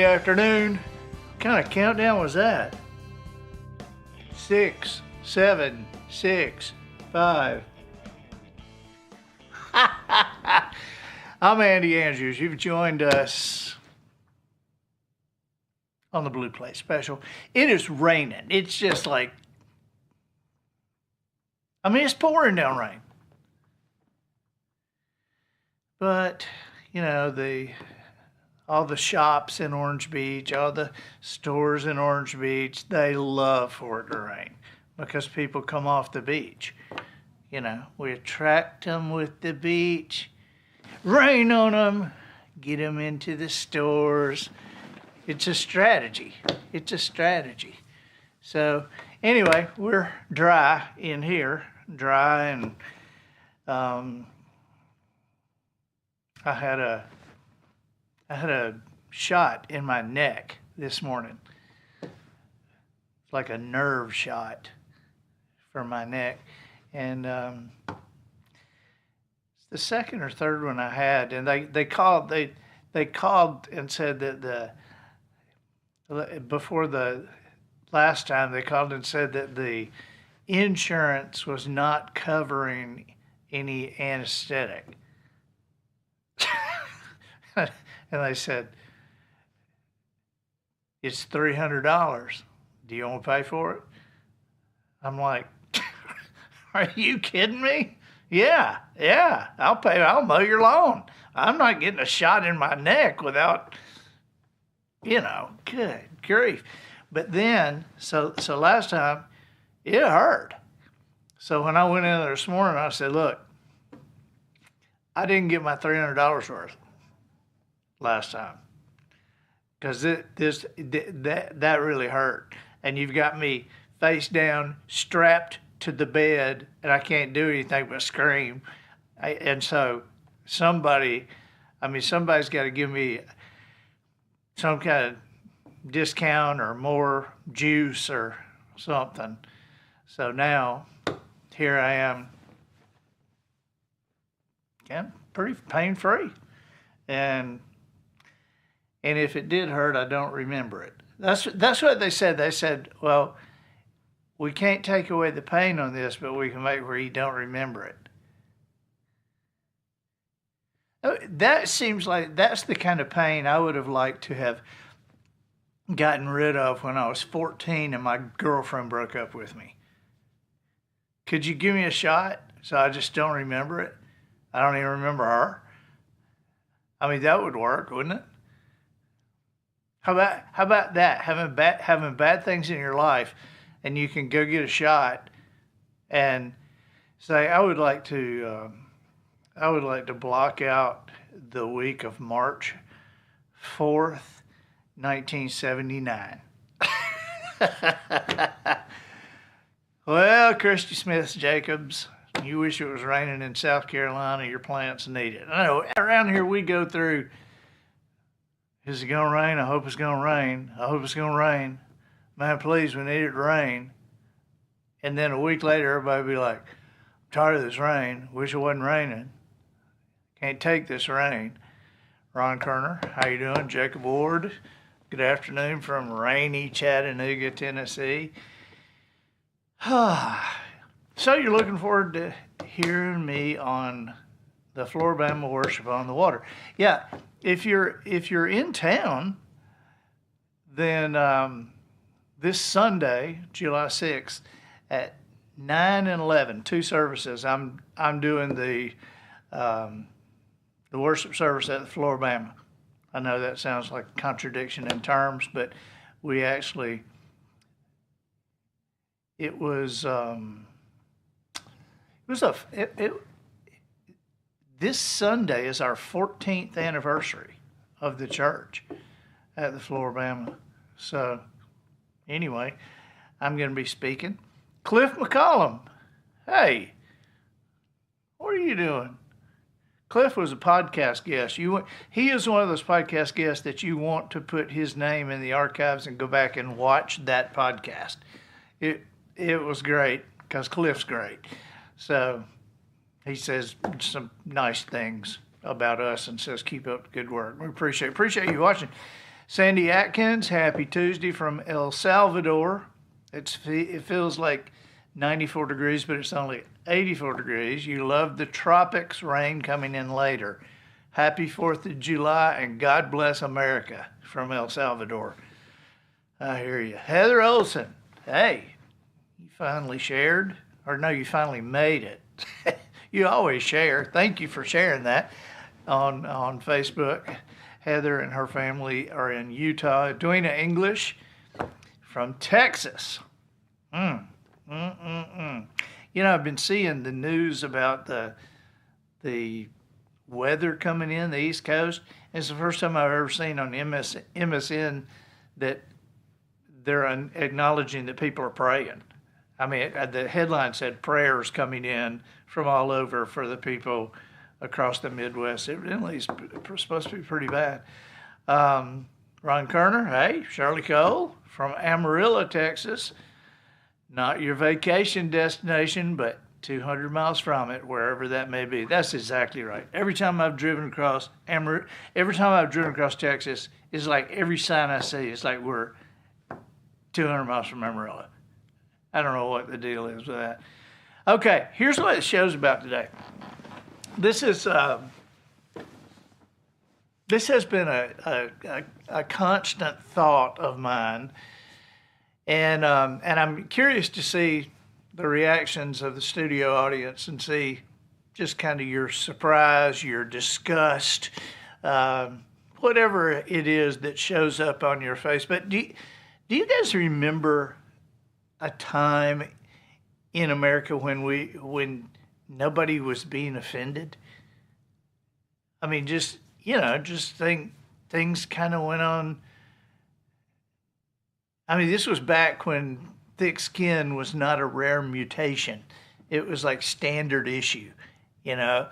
early afternoon. What kind of countdown was that? 6, 7, 6, 5. I'm Andy Andrews. You've joined us on the Blue Plate Special. It is raining. It's just like, it's pouring down rain. But, all the shops in Orange Beach, all the stores in Orange Beach, they love for it to rain because people come off the beach. We attract them with the beach, rain on them, get them into the stores. It's a strategy. So anyway, we're dry in here, and I had a shot in my neck this morning. It's like a nerve shot for my neck. And it's the second or third one I had. And they called and said that before the last time they called and said that the insurance was not covering any anesthetic. And they said, it's $300. Do you want to pay for it? I'm like, are you kidding me? Yeah, I'll pay. I'll mow your lawn. I'm not getting a shot in my neck without, good grief. But then, so last time, it hurt. So when I went in there this morning, I said, look, I didn't get my $300 worth last time because that really hurt, and you've got me face down, strapped to the bed, and I can't do anything but scream. And so somebody's got to give me some kind of discount or more juice or something. So now here I am, pretty pain-free, and if it did hurt, I don't remember it. That's what they said. They said, well, we can't take away the pain on this, but we can make where you don't remember it. That seems like that's the kind of pain I would have liked to have gotten rid of when I was 14 and my girlfriend broke up with me. Could you give me a shot so I just don't remember it? I don't even remember her. That would work, wouldn't it? How about that? Having bad things in your life, and you can go get a shot and say, I would like to block out the week of March 4th, 1979. Well, Christy Smith Jacobs, you wish it was raining in South Carolina. Your plants need it. I know around here we go through, is it going to rain? I hope it's going to rain. I hope it's going to rain. Man, please, we need it to rain. And then a week later, everybody will be like, I'm tired of this rain. Wish it wasn't raining. Can't take this rain. Ron Kerner, how you doing? Jacob Ward, good afternoon from rainy Chattanooga, Tennessee. So you're looking forward to hearing me on the Floribama Worship on the Water. Yeah, if you're in town, then this Sunday, July 6th, at 9 and 11, 2 services. I'm doing the worship service at the Floribama. I know that sounds like a contradiction in terms, but we actually, this Sunday is our 14th anniversary of the church at the Floribama. So anyway, I'm going to be speaking. Cliff McCollum, hey, what are you doing? Cliff was a podcast guest. He is one of those podcast guests that you want to put his name in the archives and go back and watch that podcast. It was great because Cliff's great. So he says some nice things about us and says keep up the good work. We appreciate you watching. Sandy Atkins, happy Tuesday from El Salvador. It feels like 94 degrees, but it's only 84 degrees. You love the tropics, rain coming in later. Happy 4th of July and God bless America from El Salvador. I hear you. Heather Olson, hey, you finally shared, or no, you finally made it. You always share. Thank you for sharing that on Facebook. Heather and her family are in Utah. Edwina English from Texas. You know, I've been seeing the news about the weather coming in the East Coast. It's the first time I've ever seen on MSN that they're acknowledging that people are praying. I mean, the headline said prayers coming in from all over for the people across the Midwest. Evidently, it's supposed to be pretty bad. Ron Kerner, hey, Shirley Cole from Amarillo, Texas. Not your vacation destination, but 200 miles from it, wherever that may be. That's exactly right. Every time I've driven across Texas, it's like every sign I see, it's like we're 200 miles from Amarillo. I don't know what the deal is with that. Okay, here's what the show's about today. This has been a constant thought of mine, and I'm curious to see the reactions of the studio audience and see just kind of your surprise, your disgust, whatever it is that shows up on your face. But do you guys remember a time in America when nobody was being offended? I mean, just things kind of went on. I mean, this was back when thick skin was not a rare mutation. It was like standard issue, you know.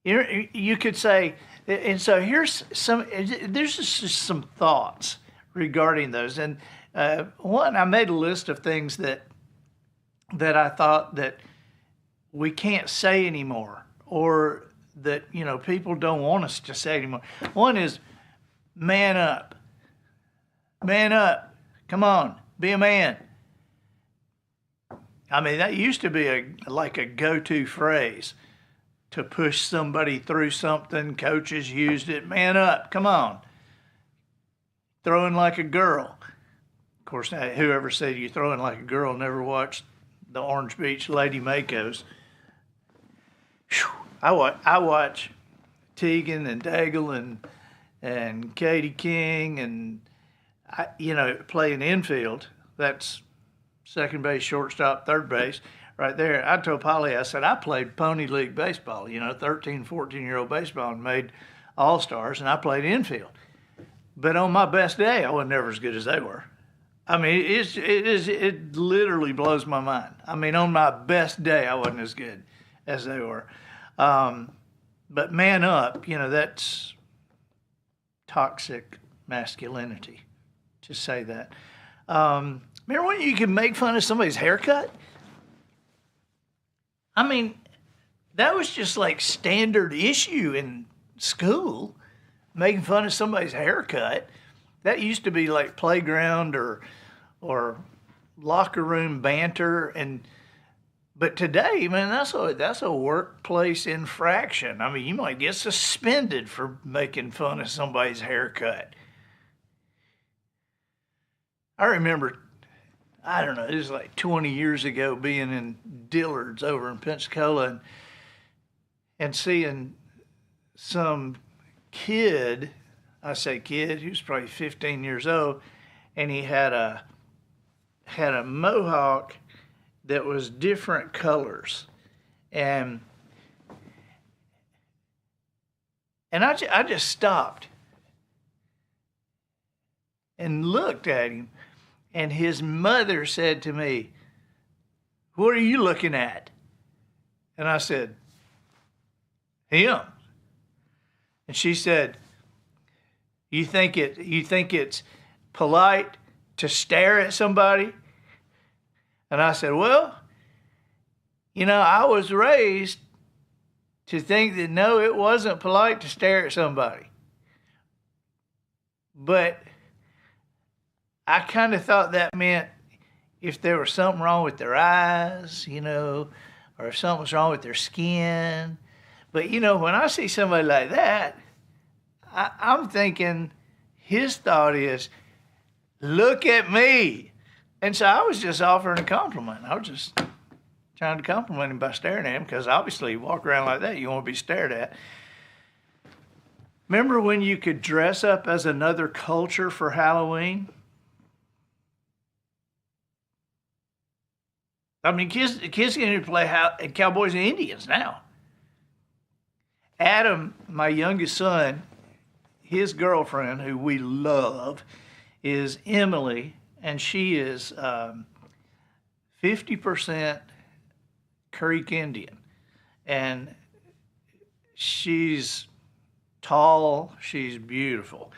You could say, and so there's just some thoughts regarding those. And one, I made a list of things that I thought that we can't say anymore, or that, you know, people don't want us to say anymore. One is man up. Man up. Come on, be a man. I mean, that used to be like a go-to phrase to push somebody through something. Coaches used it. Man up. Come on. Throwing like a girl. Of course, whoever said you throwing like a girl never watched the Orange Beach Lady Makos. I watch Tegan and Daigle and Katie King and playing infield. That's second base, shortstop, third base, right there. I told Polly, I said, I played Pony League baseball, 13, 14-year-old baseball, and made All-Stars, and I played infield. But on my best day, I wasn't never as good as they were. I mean, it literally blows my mind. I mean, on my best day, I wasn't as good as they were. But man up, that's toxic masculinity, to say that. Remember when you could make fun of somebody's haircut? I mean, that was just like standard issue in school, making fun of somebody's haircut. That used to be like playground or locker room banter. But today, man, that's a workplace infraction. I mean, you might get suspended for making fun of somebody's haircut. I remember, I don't know, it was like 20 years ago, being in Dillard's over in Pensacola and seeing some kid, I say kid, he was probably 15 years old, and he had a mohawk that was different colors. And I just stopped and looked at him. And his mother said to me, "What are you looking at?" And I said, "Him." And she said, You think it's polite to stare at somebody?" And I said, "Well, I was raised to think that no, it wasn't polite to stare at somebody. But I kind of thought that meant if there was something wrong with their eyes, or if something was wrong with their skin. But, when I see somebody like that, I'm thinking his thought is, look at me. And so I was just offering a compliment. I was just trying to compliment him by staring at him, because obviously you walk around like that, you want to be stared at. Remember when you could dress up as another culture for Halloween? I mean, kids can play cowboys and Indians now. Adam, my youngest son, his girlfriend, who we love, is Emily, and she is 50% Creek Indian. And she's tall, she's beautiful.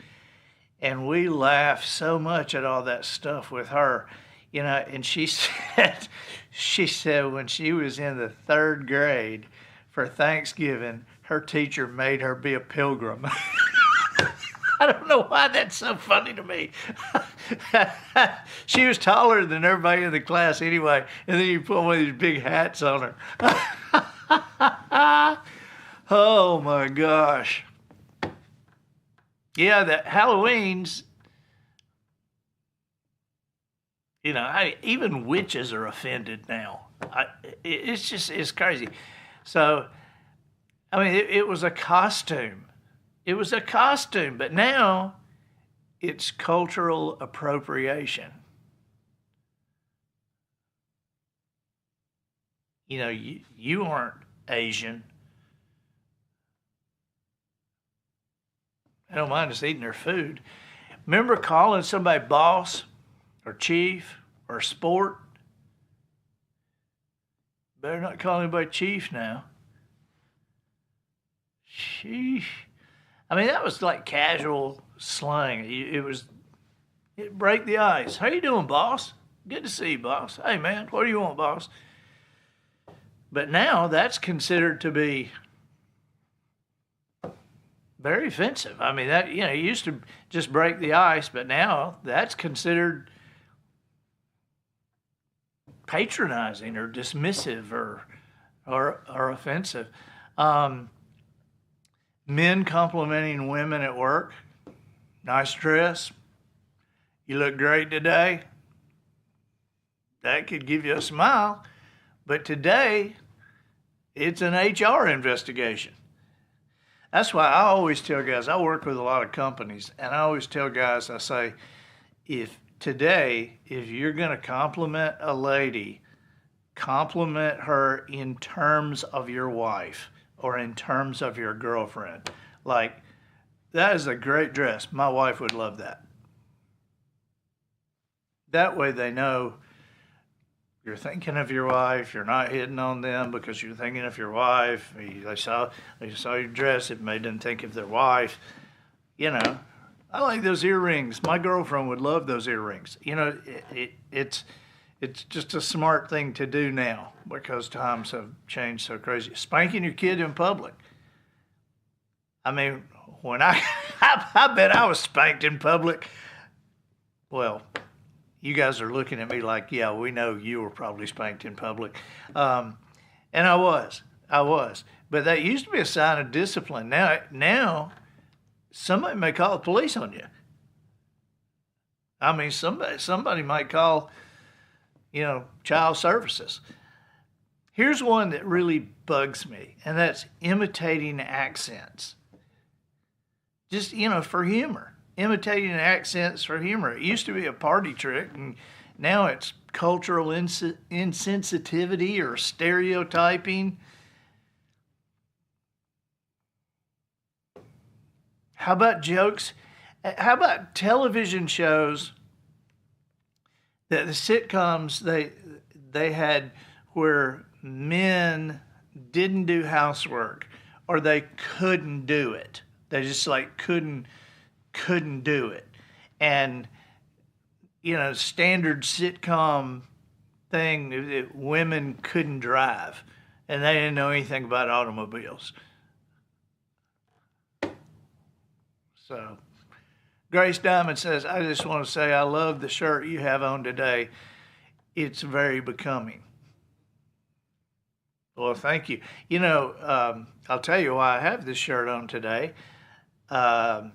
And we laugh so much at all that stuff with her. And she said when she was in the 3rd grade for Thanksgiving, her teacher made her be a pilgrim. I don't know why that's so funny to me. She was taller than everybody in the class anyway, and then you put one of these big hats on her. Oh my gosh. Yeah, the Halloween's, even witches are offended now. It's crazy. So, I mean, it was a costume. It was a costume, but now it's cultural appropriation. You aren't Asian. I don't mind us eating their food. Remember calling somebody boss or chief or sport? Better not call anybody chief now. Sheesh. I mean, that was like casual slang. It break the ice. How you doing, boss? Good to see you, boss. Hey, man, what do you want, boss? But now that's considered to be very offensive. I mean, that, it used to just break the ice, but now that's considered patronizing or dismissive or offensive. Men complimenting women at work. Nice dress. You look great today. That could give you a smile. But today, it's an HR investigation. That's why I always tell guys, I work with a lot of companies, and I always tell guys, I say, if you're going to compliment a lady, compliment her in terms of your wife or in terms of your girlfriend. Like, that is a great dress. My wife would love that. That way they know you're thinking of your wife. You're not hitting on them because you're thinking of your wife. They saw your dress. It made them think of their wife. I like those earrings. My girlfriend would love those earrings. It's just a smart thing to do now because times have changed so crazy. Spanking your kid in public. I mean, when I bet I was spanked in public. Well, you guys are looking at me like, yeah, we know you were probably spanked in public. And I was. But that used to be a sign of discipline. Now, somebody may call the police on you. I mean, somebody might call, child services. Here's one that really bugs me, and that's imitating accents. Just, for humor. Imitating accents for humor. It used to be a party trick, and now it's cultural insensitivity or stereotyping. How about jokes? How about television shows that the sitcoms they had where men didn't do housework or they couldn't do it? They just couldn't do it. And, standard sitcom thing, that women couldn't drive and they didn't know anything about automobiles. So Grace Diamond says, I just want to say I love the shirt you have on today. It's very becoming. Well, thank you. You know, I'll tell you why I have this shirt on today. Because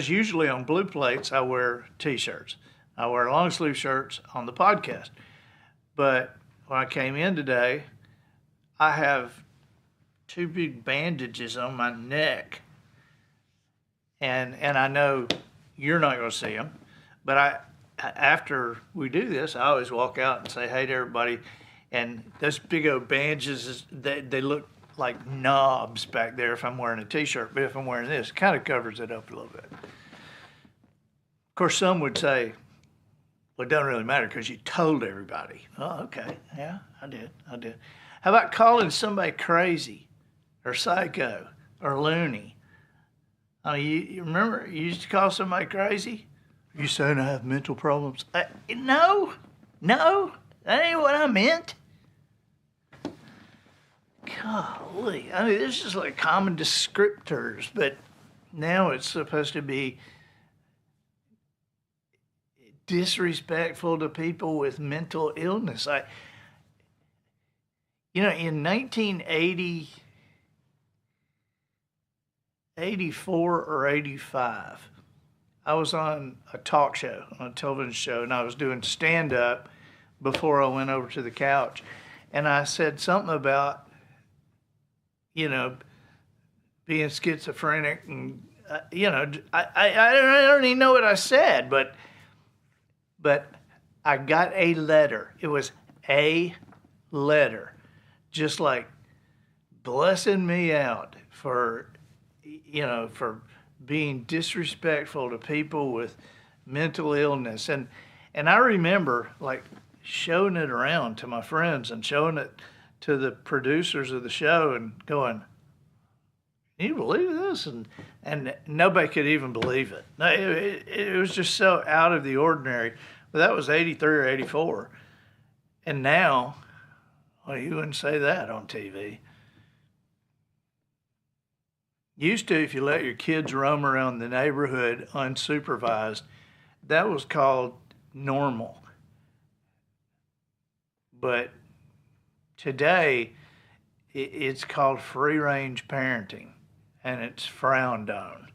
usually on Blue Plates, I wear T-shirts. I wear long sleeve shirts on the podcast. But when I came in today, I have two big bandages on my neck. And I know you're not going to see them. But after we do this, I always walk out and say hey to everybody. And those big old bandages, they look like knobs back there if I'm wearing a T-shirt. But if I'm wearing this, it kind of covers it up a little bit. Of course, some would say, well, it doesn't really matter because you told everybody. Oh, okay. Yeah, I did. How about calling somebody crazy or psycho or loony? I mean, you remember you used to call somebody crazy? Are you saying I have mental problems? No, that ain't what I meant. Golly, I mean, this is like common descriptors, but now it's supposed to be disrespectful to people with mental illness. In 1980, 84 or 85, I was on a talk show, on a television show, and I was doing stand-up before I went over to the couch. And I said something about, being schizophrenic. And, I don't even know what I said, but I got a letter. It was a letter, just like blessing me out for being disrespectful to people with mental illness. And I remember like showing it around to my friends and showing it to the producers of the show and going, can you believe this? And nobody could even believe it. No, it was just so out of the ordinary. But that was 83 or 84. And now, well, you wouldn't say that on TV. Used to, if you let your kids roam around the neighborhood unsupervised, that was called normal. But today, it's called free-range parenting, and it's frowned on.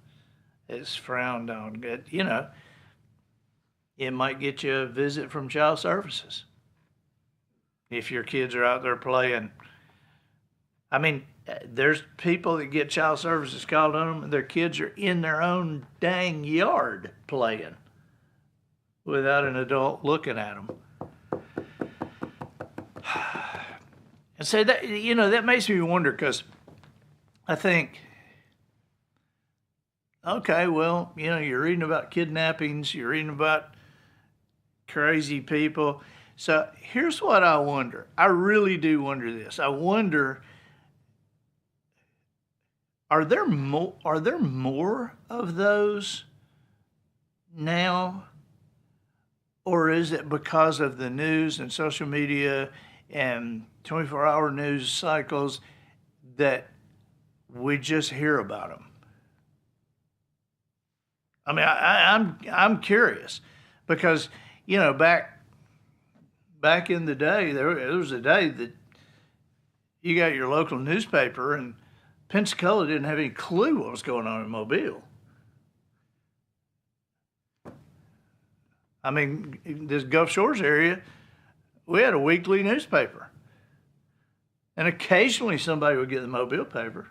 It's frowned on. It might get you a visit from child services if your kids are out there playing. I mean, there's people that get child services called on them, and their kids are in their own dang yard playing without an adult looking at them. And so that makes me wonder, because I think, okay, well, you're reading about kidnappings, you're reading about crazy people. So here's what I wonder. I really do wonder this. I wonder, are there more of those now? Or is it because of the news and social media and 24-hour news cycles that we just hear about them? I mean, I'm curious, because back in the day, there was a day that you got your local newspaper, and Pensacola didn't have any clue what was going on in Mobile. I mean, this Gulf Shores area, we had a weekly newspaper. And occasionally somebody would get the Mobile paper.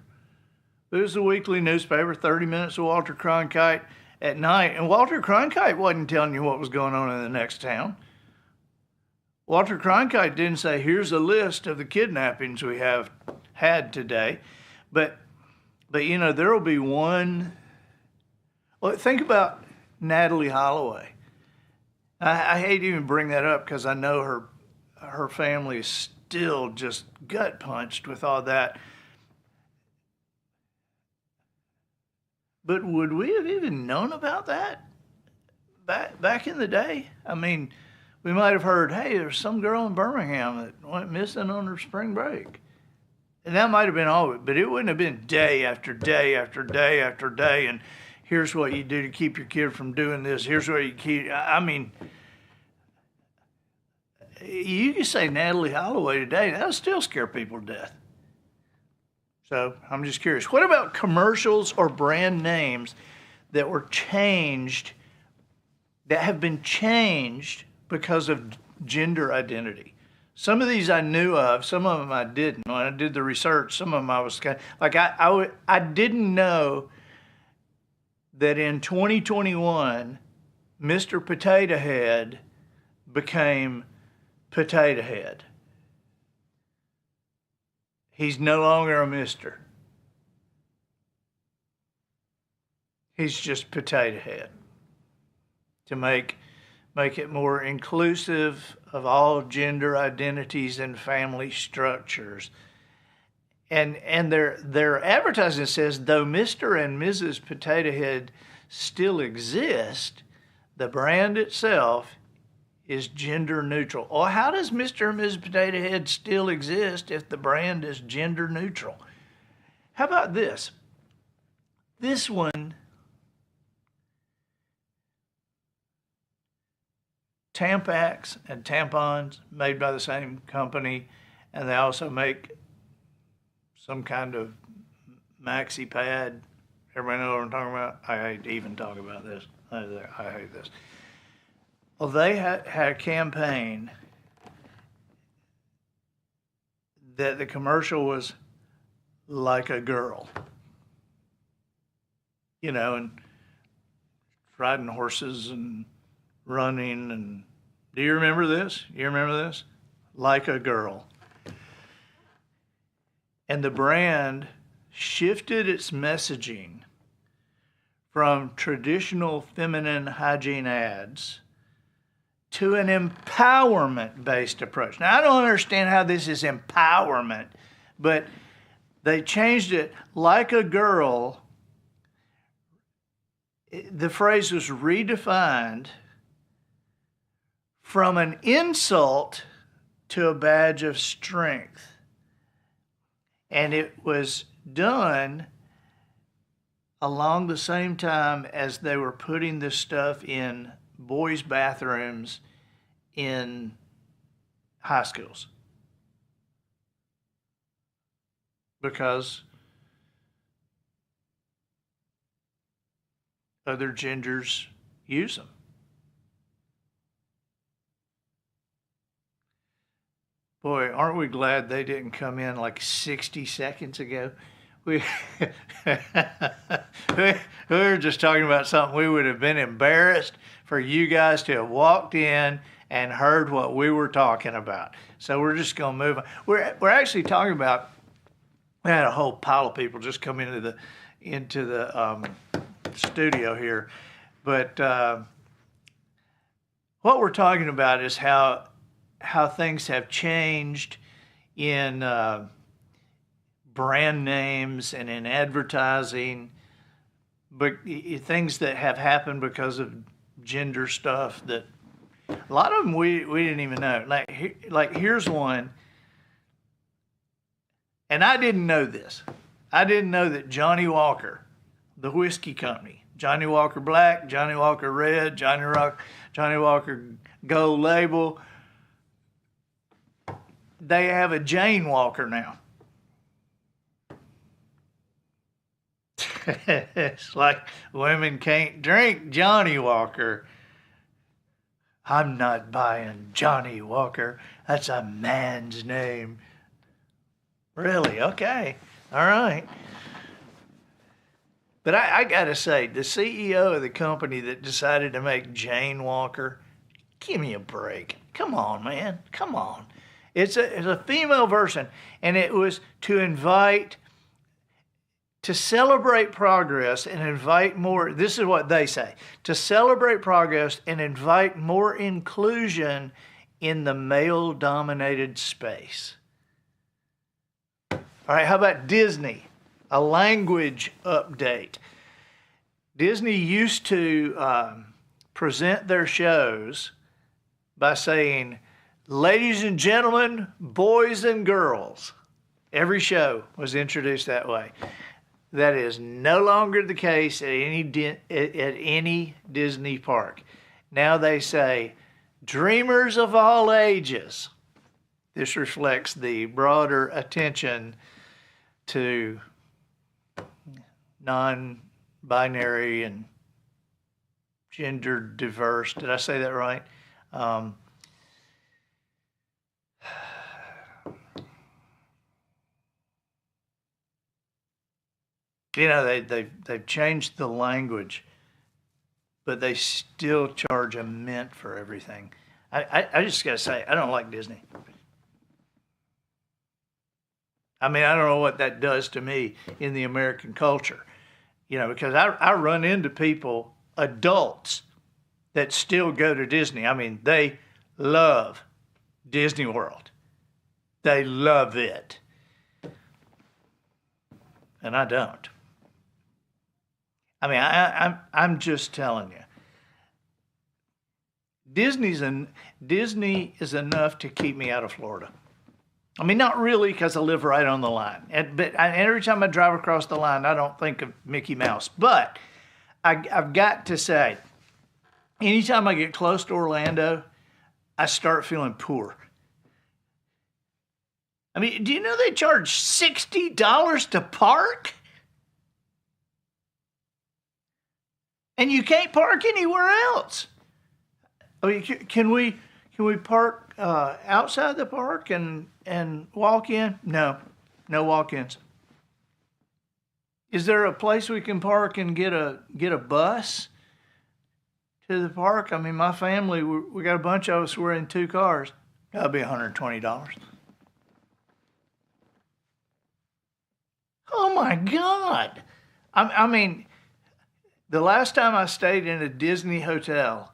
It was a weekly newspaper, 30 minutes of Walter Cronkite at night. And Walter Cronkite wasn't telling you what was going on in the next town. Walter Cronkite didn't say, here's a list of the kidnappings we have had today. But there will be one. Well, think about Natalie Holloway. I hate to even bring that up, because I know her family is still just gut punched with all that. But would we have even known about that back in the day? I mean, we might have heard, hey, there's some girl in Birmingham that went missing on her spring break. And that might have been all of it, but it wouldn't have been day after day after day after day. And here's what you do to keep your kid from doing this. Here's what you keep. I mean, you can say Natalie Holloway today, that'll still scare people to death. So I'm just curious. What about commercials or brand names that were changed, that have been changed because of gender identity? Some of these I knew of, some of them I didn't. When I did the research, some of them I was kind of, like, I didn't know that in 2021, Mr. Potato Head became Potato Head. He's no longer a mister. He's just Potato Head. To make it more inclusive of all gender identities and family structures. And their advertising says, though Mr. and Mrs. Potato Head still exist, the brand itself is gender neutral. Or how does Mr. and Mrs. Potato Head still exist if the brand is gender neutral? How about this? This one, Tampax and tampons made by the same company, and they also make some kind of maxi pad. Everybody know what I'm talking about? I hate to even talk about this. I hate this. Well, they had a campaign that the commercial was like a girl, you know, and riding horses and running. And do you remember this? You remember this? Like a girl. And the brand shifted its messaging from traditional feminine hygiene ads to an empowerment-based approach. Now, I don't understand how this is empowerment, but they changed it like a girl. The phrase was redefined from an insult to a badge of strength. And it was done along the same time as they were putting this stuff in boys' bathrooms in high schools. Because other genders use them. Boy, aren't we glad they didn't come in like 60 seconds ago? We were just talking about something we would have been embarrassed for you guys to have walked in and heard what we were talking about. So we're just going to move on. We're actually talking about, we had a whole pile of people just come into the studio here. But what we're talking about is how things have changed in brand names and in advertising, but things that have happened because of gender stuff that a lot of them we didn't even know. Like here's one, and I didn't know this. I didn't know that Johnny Walker, the whiskey company, Johnny Walker Black, Johnny Walker Red, Johnny Walker Gold Label, they have a Jane Walker now. It's like women can't drink Johnny Walker. I'm not buying Johnny Walker. That's a man's name. Really? Okay. All right. But I got to say, the CEO of the company that decided to make Jane Walker, give me a break. Come on, man. Come on. It's a female version, and it was to celebrate progress and invite more, this is what they say, to celebrate progress and invite more inclusion in the male-dominated space. All right, how about Disney? A language update. Disney used to present their shows by saying, ladies and gentlemen, boys and girls. Every show was introduced that way. That is no longer the case at any Disney park. Now they say, dreamers of all ages. This reflects the broader attention to non-binary and gender diverse. Did I say that right? You know, they've changed the language, but they still charge a mint for everything. I just got to say, I don't like Disney. I mean, I don't know what that does to me in the American culture, you know, because I run into people, adults, that still go to Disney. I mean, they love Disney World. They love it. And I don't. I mean, I'm just telling you. Disney is enough to keep me out of Florida. I mean, not really, because I live right on the line. But every time I drive across the line, I don't think of Mickey Mouse. But I've got to say, anytime I get close to Orlando, I start feeling poor. I mean, do you know they charge $60 to park? And you can't park anywhere else. I mean, can we park outside the park and walk in? No walk-ins. Is there a place we can park and get a bus to the park? I mean, my family, we got a bunch of us. We're in 2 cars. That'll be $120. Oh my God! I mean, the last time I stayed in a Disney hotel,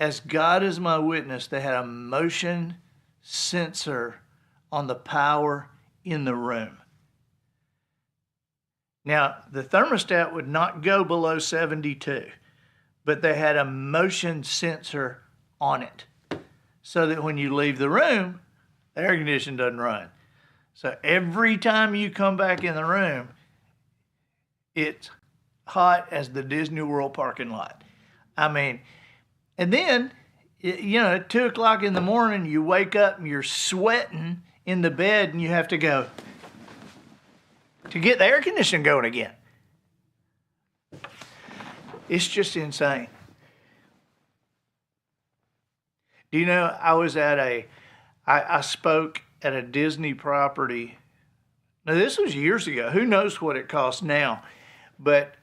as God is my witness, they had a motion sensor on the power in the room. Now, the thermostat would not go below 72, but they had a motion sensor on it so that when you leave the room, the air conditioning doesn't run. So every time you come back in the room, it's hot as the Disney World parking lot. I mean, and then, you know, at 2 o'clock in the morning, you wake up and you're sweating in the bed and you have to go to get the air conditioning going again. It's just insane. Do you know, I spoke at a Disney property. Now, this was years ago. Who knows what it costs now? But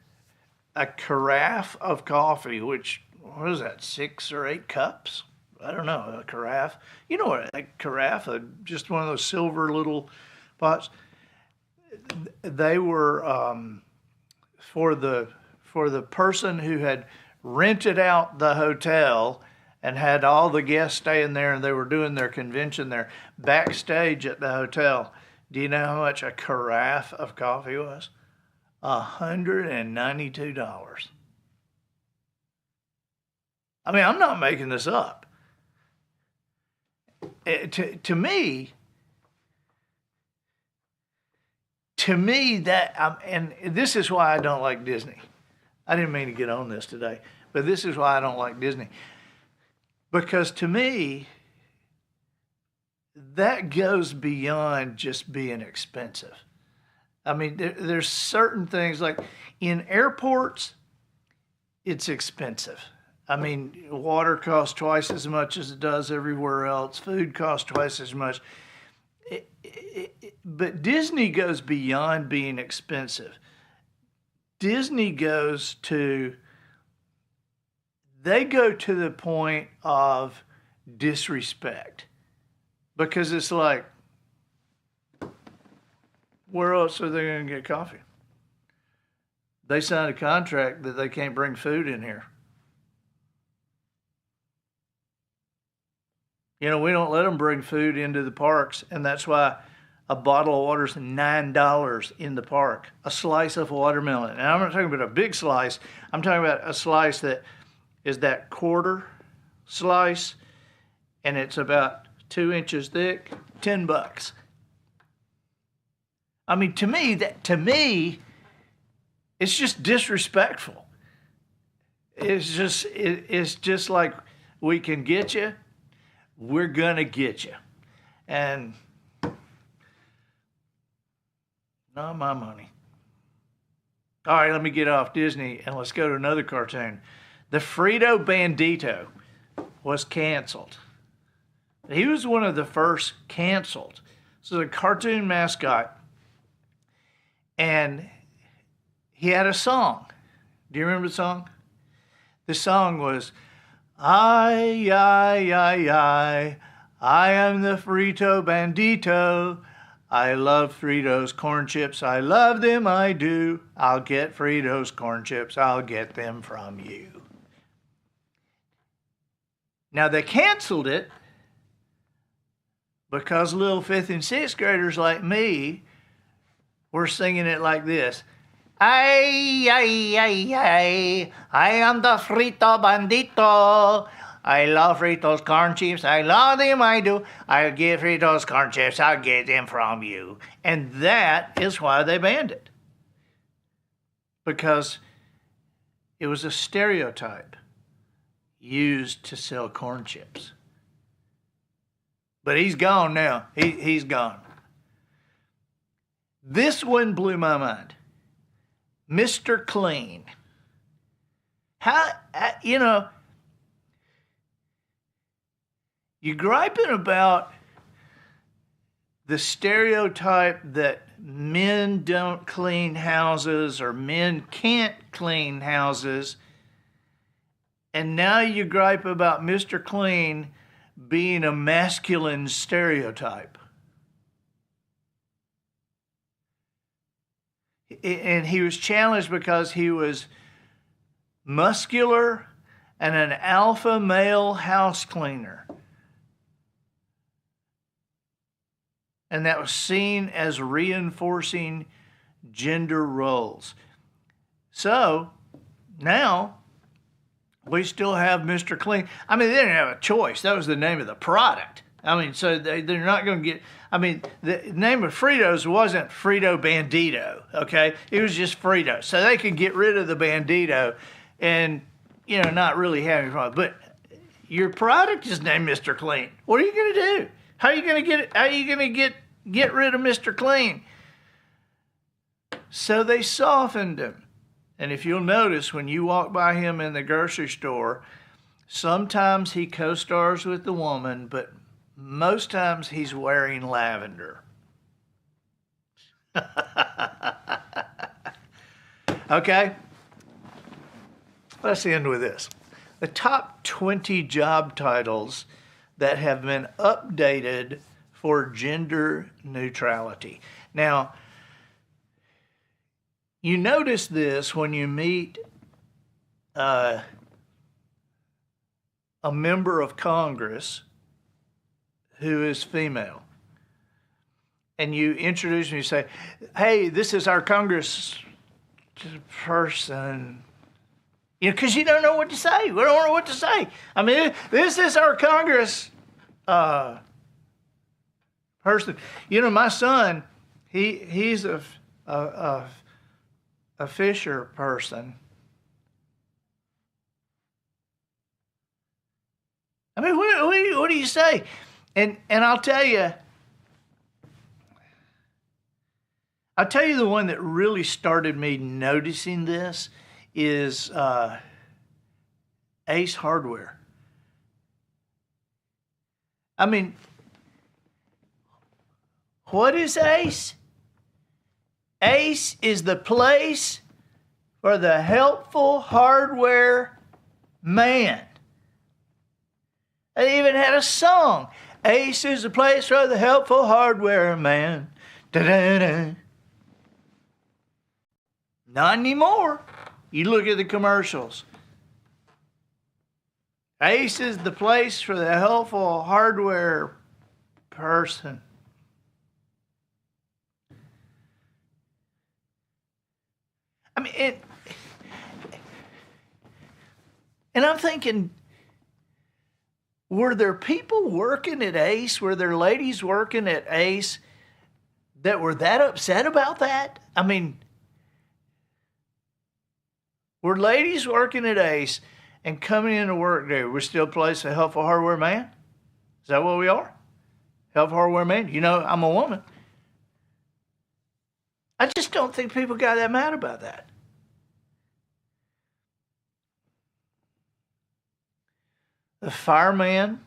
a carafe of coffee, which, what is that, 6 or 8 cups? I don't know, a carafe. You know what, a carafe, just one of those silver little pots. They were for the person who had rented out the hotel and had all the guests staying there, and they were doing their convention there backstage at the hotel. Do you know how much a carafe of coffee was? $192. I mean, I'm not making this up. To me, that, and this is why I don't like Disney. I didn't mean to get on this today, but this is why I don't like Disney. Because to me, that goes beyond just being expensive. I mean, there's certain things, like in airports, it's expensive. I mean, water costs twice as much as it does everywhere else. Food costs twice as much. But Disney goes beyond being expensive. Disney they go to the point of disrespect. Because it's like, where else are they going to get coffee? They signed a contract that they can't bring food in here. You know, we don't let them bring food into the parks, and that's why a bottle of water is $9 in the park. A slice of watermelon. And I'm not talking about a big slice. I'm talking about a slice that is that quarter slice, and it's about 2 inches thick, $10. I mean, to me, it's just disrespectful. It's just like, we can get you, we're gonna get you, and not my money. All right, let me get off Disney and let's go to another cartoon. The Frito Bandito was canceled. He was one of the first canceled. So the cartoon mascot, and he had a song. Do you remember the song? The song was, I am the Frito Bandito. I love Fritos corn chips. I love them, I do. I'll get Fritos corn chips. I'll get them from you. Now they canceled it because little 5th and 6th graders like me were singing it like this. I am the Frito Bandito. I love Fritos corn chips. I love them, I do. I'll get Fritos corn chips. I'll get them from you. And that is why they banned it. Because it was a stereotype used to sell corn chips. But he's gone now. He's gone. This one blew my mind. Mr. Clean. How, you're griping about the stereotype that men don't clean houses or men can't clean houses, and now you gripe about Mr. Clean being a masculine stereotype. And he was challenged because he was muscular and an alpha male house cleaner. And that was seen as reinforcing gender roles. So now we still have Mr. Clean. I mean, they didn't have a choice. That was the name of the product. I mean, so they're not going to get, I mean, the name of Fritos wasn't Frito Bandito, okay? It was just Fritos. So they could get rid of the Bandito and, not really have any problem. But your product is named Mr. Clean. What are you going to do? How are you going to get it? How are you going to get rid of Mr. Clean? So they softened him. And if you'll notice, when you walk by him in the grocery store, sometimes he co-stars with the woman, but most times he's wearing lavender. Okay? Let's end with this. The top 20 job titles that have been updated for gender neutrality. Now, you notice this when you meet a member of Congress who is female. And you introduce them, you say, hey, this is our Congress person. Because you don't know what to say. We don't know what to say. I mean, this is our Congress person. My son, he's a fisher person. I mean, what do you say? And I'll tell you the one that really started me noticing this is Ace Hardware. I mean, what is Ace? Ace is the place for the helpful hardware man. They even had a song. Ace is the place for the helpful hardware man. Da-da-da. Not anymore. You look at the commercials. Ace is the place for the helpful hardware person. I mean, and I'm thinking, were there people working at Ace? Were there ladies working at Ace that were that upset about that? I mean, were ladies working at Ace and coming into work there, we're still placed a helpful hardware man? Is that what we are? Helpful hardware man? You know, I'm a woman. I just don't think people got that mad about that. The fireman,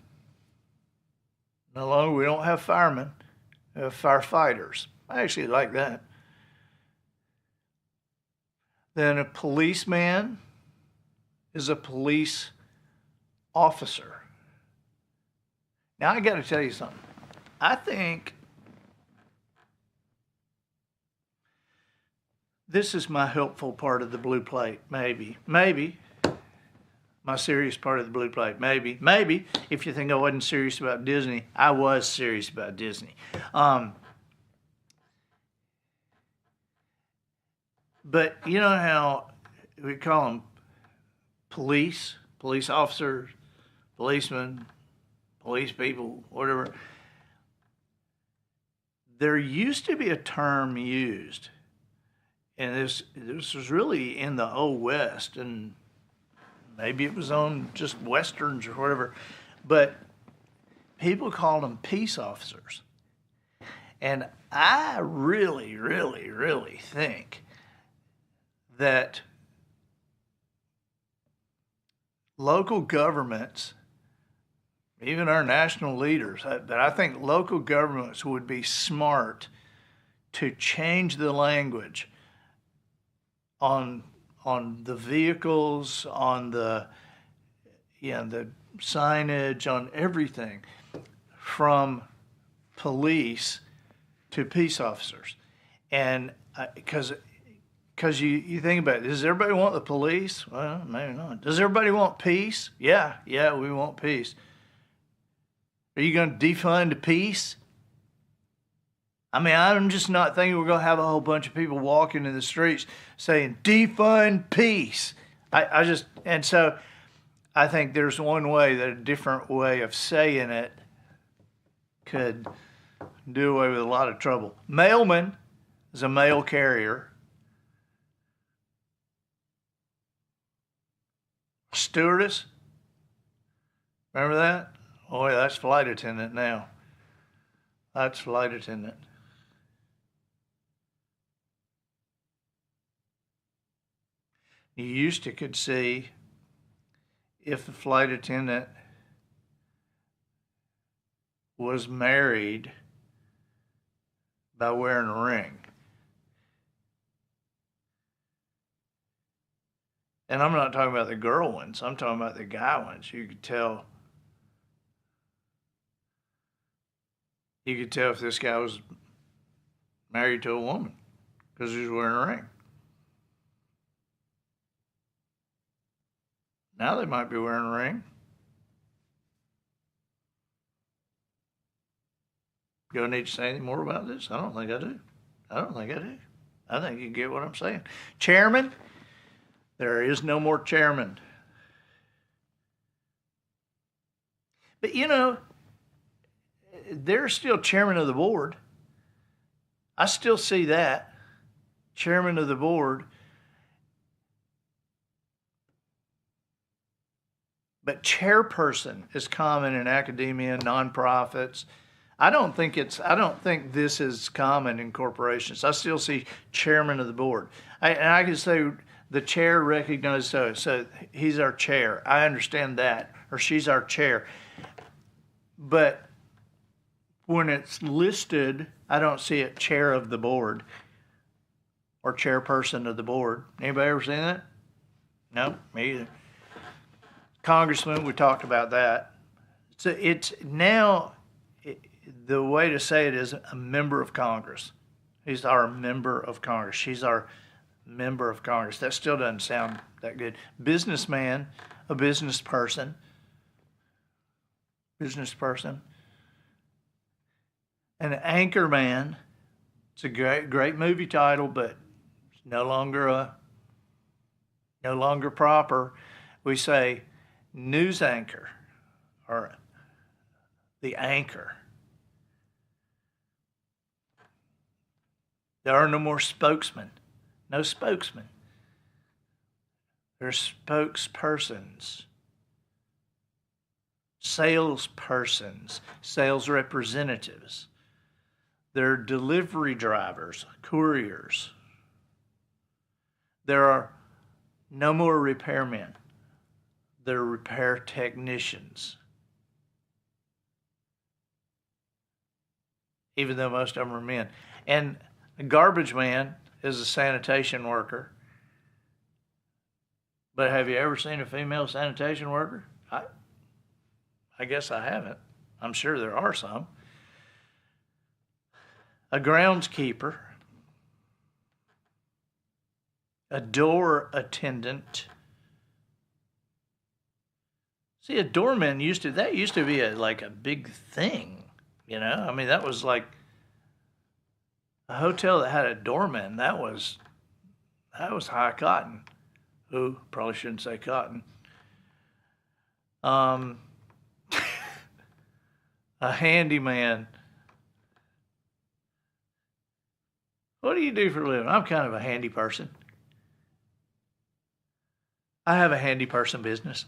no longer, we don't have firemen, we have firefighters. I actually like that. Then a policeman is a police officer. Now I got to tell you something. I think this is my helpful part of the blue plate. Maybe my serious part of the blue plate. Maybe if you think I wasn't serious about Disney, I was serious about Disney. But you know how we call them police officers, policemen, police people, whatever. There used to be a term used, and this was really in the Old West, and maybe it was on just Westerns or whatever, but people called them peace officers. And I really, really, really think that local governments, even our national leaders, that I think local governments would be smart to change the language on the vehicles, on the signage, on everything, from police to peace officers. And because you think about it, does everybody want the police? Well, maybe not. Does everybody want peace? Yeah, we want peace. Are you going to defund the peace? I mean, I'm just not thinking we're going to have a whole bunch of people walking in the streets saying, defund peace. And so I think there's one way that a different way of saying it could do away with a lot of trouble. Mailman is a mail carrier. Stewardess, remember that? Oh, yeah, that's flight attendant now. That's flight attendant. You used to could see if the flight attendant was married by wearing a ring. And I'm not talking about the girl ones. I'm talking about the guy ones. You could tell if this guy was married to a woman because he was wearing a ring. Now they might be wearing a ring. Do I need to say anything more about this? I don't think I do. I think you get what I'm saying. Chairman, there is no more chairman. But you know, there's still chairman of the board. I still see that. Chairman of the board. But chairperson is common in academia, nonprofits. I don't think this is common in corporations. I still see chairman of the board. And I can say the chair recognizes, so he's our chair. I understand that. Or she's our chair. But when it's listed, I don't see it chair of the board or chairperson of the board. Anybody ever seen that? No, me either. Congressman, we talked about that. So it's now, the way to say it is a member of Congress. He's our member of Congress. She's our member of Congress. That still doesn't sound that good. Businessman, a business person. An anchor man. It's a great movie title, but it's no longer proper. We say news anchor or the anchor. There are no more spokesmen. No spokesmen. There's spokespersons, salespersons, sales representatives. There are delivery drivers, couriers. There are no more repairmen. There are repair technicians. Even though most of them are men. And a garbage man is a sanitation worker. But have you ever seen a female sanitation worker? I guess I haven't. I'm sure there are some. A groundskeeper. A door attendant. See, a doorman used to be like a big thing, you know? I mean, that was like a hotel that had a doorman. That was high cotton. Ooh, probably shouldn't say cotton. A handyman. What do you do for a living? I'm kind of a handy person. I have a handy person business.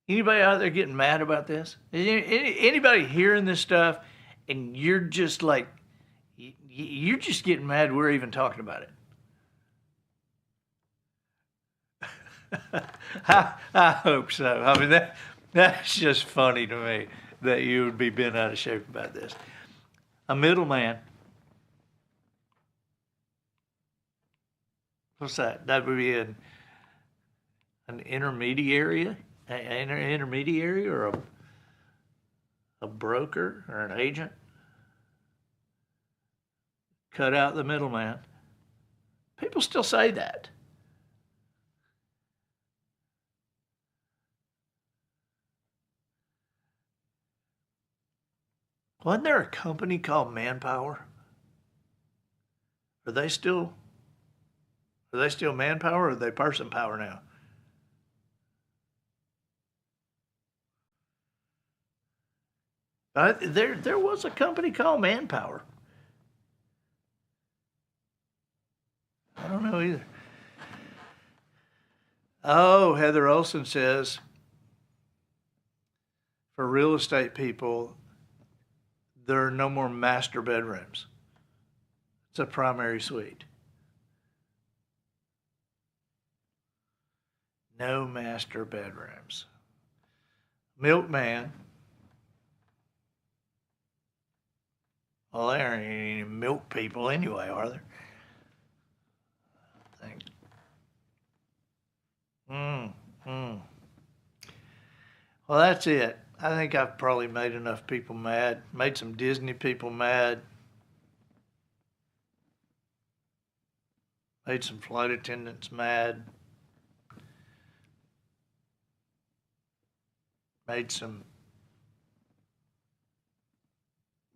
Anybody out there getting mad about this? Anybody hearing this stuff and you're just like, you're just getting mad we're even talking about it? I hope so. I mean, that's just funny to me that you would be bent out of shape about this. A middleman. What's that? That would be an intermediary? An intermediary or a broker or an agent? Cut out the middleman. People still say that. Wasn't there a company called Manpower? Are they still Manpower or are they Person Power now? There was a company called Manpower. I don't know either. Oh, Heather Olson says, for real estate people, there are no more master bedrooms. It's a primary suite. No master bedrooms. Milkman. Well, there ain't any milk people anyway, are there? I think. Well, that's it. I think I've probably made enough people mad. Made some Disney people mad. Made some flight attendants mad.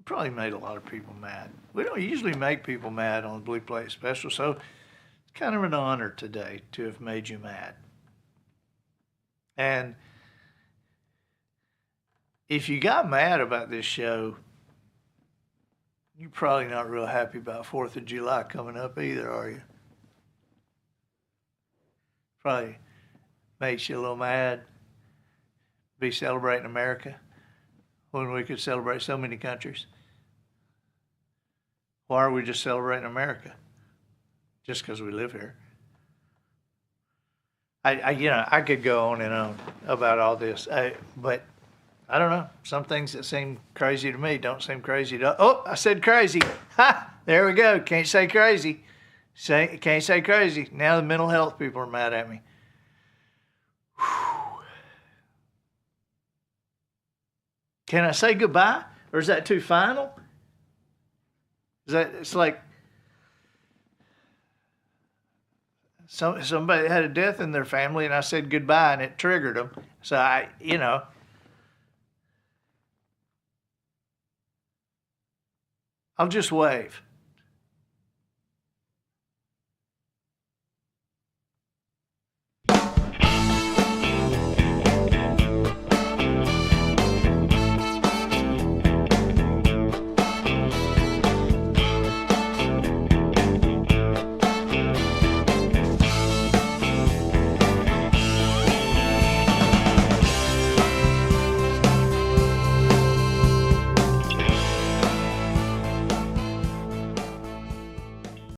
Probably made a lot of people mad. We don't usually make people mad on the Blue Plate Special, so it's kind of an honor today to have made you mad. And if you got mad about this show, you're probably not real happy about 4th of July coming up either, are you? Probably makes you a little mad. Be celebrating America when we could celebrate so many countries. Why are we just celebrating America? Just because we live here. I could go on and on about all this, but I don't know. Some things that seem crazy to me don't seem crazy to. Oh, I said crazy. Ha! There we go. Can't say crazy. Can't say crazy. Now the mental health people are mad at me. Whew. Can I say goodbye, or is that too final? It's like somebody had a death in their family, and I said goodbye, and it triggered them. So I'll just wave.